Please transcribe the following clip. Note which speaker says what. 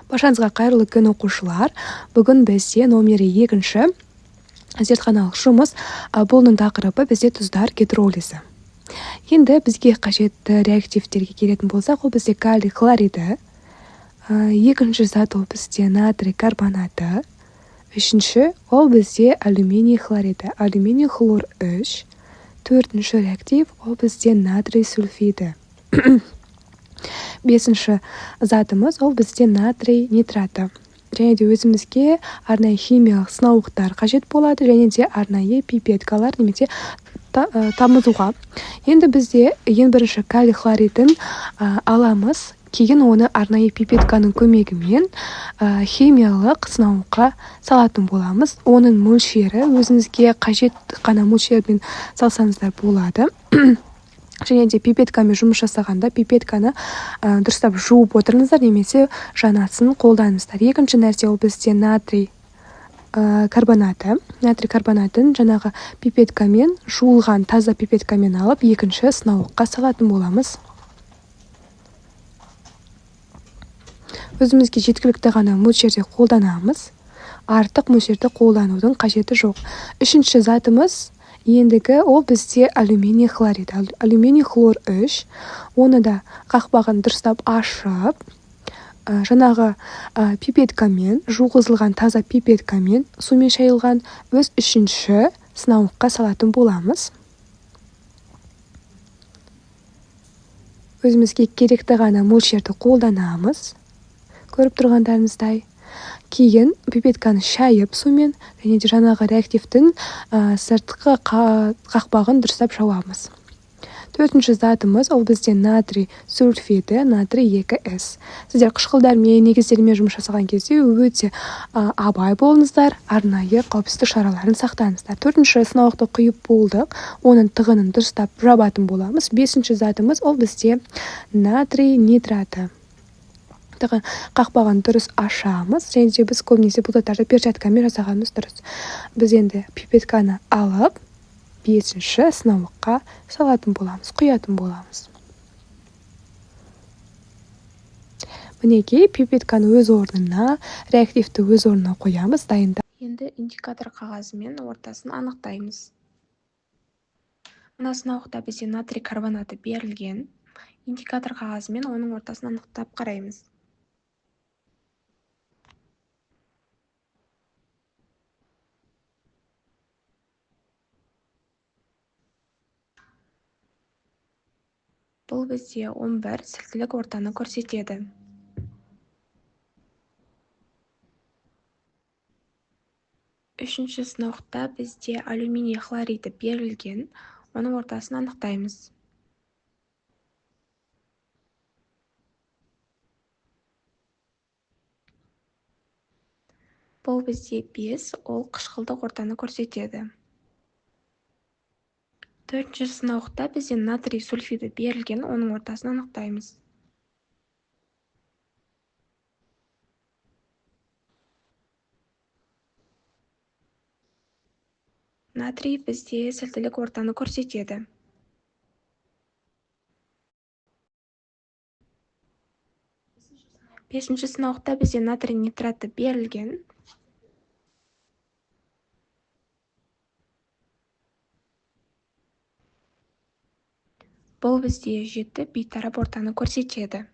Speaker 1: Баршаңызға қайырлы күн оқушылар. Бүгін бізде номері 2 зертханалық жұмыс. Бұның тақырыбы бізде тұздар гидролизі. Енді бізге қажетті реактивтерге келетін болсақ, ол бізде калий хлориді, екінші зат ол бізде натрий карбонаты, үшінші ол бізде алюминий хлориді, алюминий хлор 3, төртінші реактив ол бізде натрий сульфиді. Бесінші затымыз ол бізде натрий нитраты. Және де өзімізге арнайы химиялық сынауықтар қажет болады, және де арнайы пипеткалар немесе тамызуға. Енді бізде ең бірінші калий хлоридін аламыз, кейін оны арнайы пипетканың көмегімен химиялық сынауға салатын боламыз. Оның мөлшері өзіңізге қажет қана мөлшермен салсаңыздар болады. Және де пипеткамен жұмыс жасағанда пипетканы дұрыстап жуып отырыңыздар немесе жанасын қолданыңыздар. Екінші нәрсе ол бізде натрий карбонаты. Натрий карбонатын жаңағы пипеткамен жуылған таза пипеткамен алып екінші сынауыққа салатын боламыз. Өзімізге жеткілікті ғана мөлшерде қолданамыз. Артық мөлшерді қолданудың қажеті жоқ. Үшінші затымыз ендігі ол бізде алюминий хлорид. Алюминий хлор 3. Оны да қақпағын дұрыстап ашып, жаңағы пипеткамен, жуғызылған таза пипеткамен, сумен шайылған өз үшінші сынауыққа салатын боламыз. Өзімізге керекті ғана мөлшерді қолданамыз. Көріп тұрғандарыңыздай. Кейін пипетканы шайып сумен, және де жаңағы реактивтің сыртқы қақпағын дұрыстап жауамыз. Төртінші затымыз ол бізде натрий сульфиді, натрий 2С. Сіздер қышқылдармен, негіздермен жұмыс жасаған кезде өте абай болыңыздар, арнайы қауіпсіздік шараларын сақтаңыздар. Төртінші сынауықты құйып болдық, оның тығынын дұрыстап жабатын боламыз. Бесінші затымыз ол бізде натрий нитраты. Қақпағын дұрыс ашамыз, және де біз көбінесе бұл заттарды перчаткамен жасағанымыз дұрыс. Біз енді пипетканы алып, бесінші сынауыққа салатын боламыз, құятын боламыз. Мінекей пипетканы өз орнына, реактивті өз орнына қоямыз, дайында. Енді индикатор қағазымен ортасын анықтаймыз. Мына сынауықта бізде натрий карбонаты берілген. Индикатор қағазымен оның ортасын анықтап қараймыз. Бұл бізде 11 сілтілік ортаны көрсетеді. Үшінші сынауықта бізде алюминий хлориді берілген. Оның ортасын анықтаймыз. Бұл бізде 5, ол қышқылдық ортаны көрсетеді. Төртінші сынауықта бізде натрий сульфиді берілген, оның ортасын анықтаймыз. Натрий бізде сілтілік ортаны көрсетеді. Бесінші сынауықта бізде натрий нитраты берілген. Бұл бізде 7 бейтарап ортаны көрсетеді.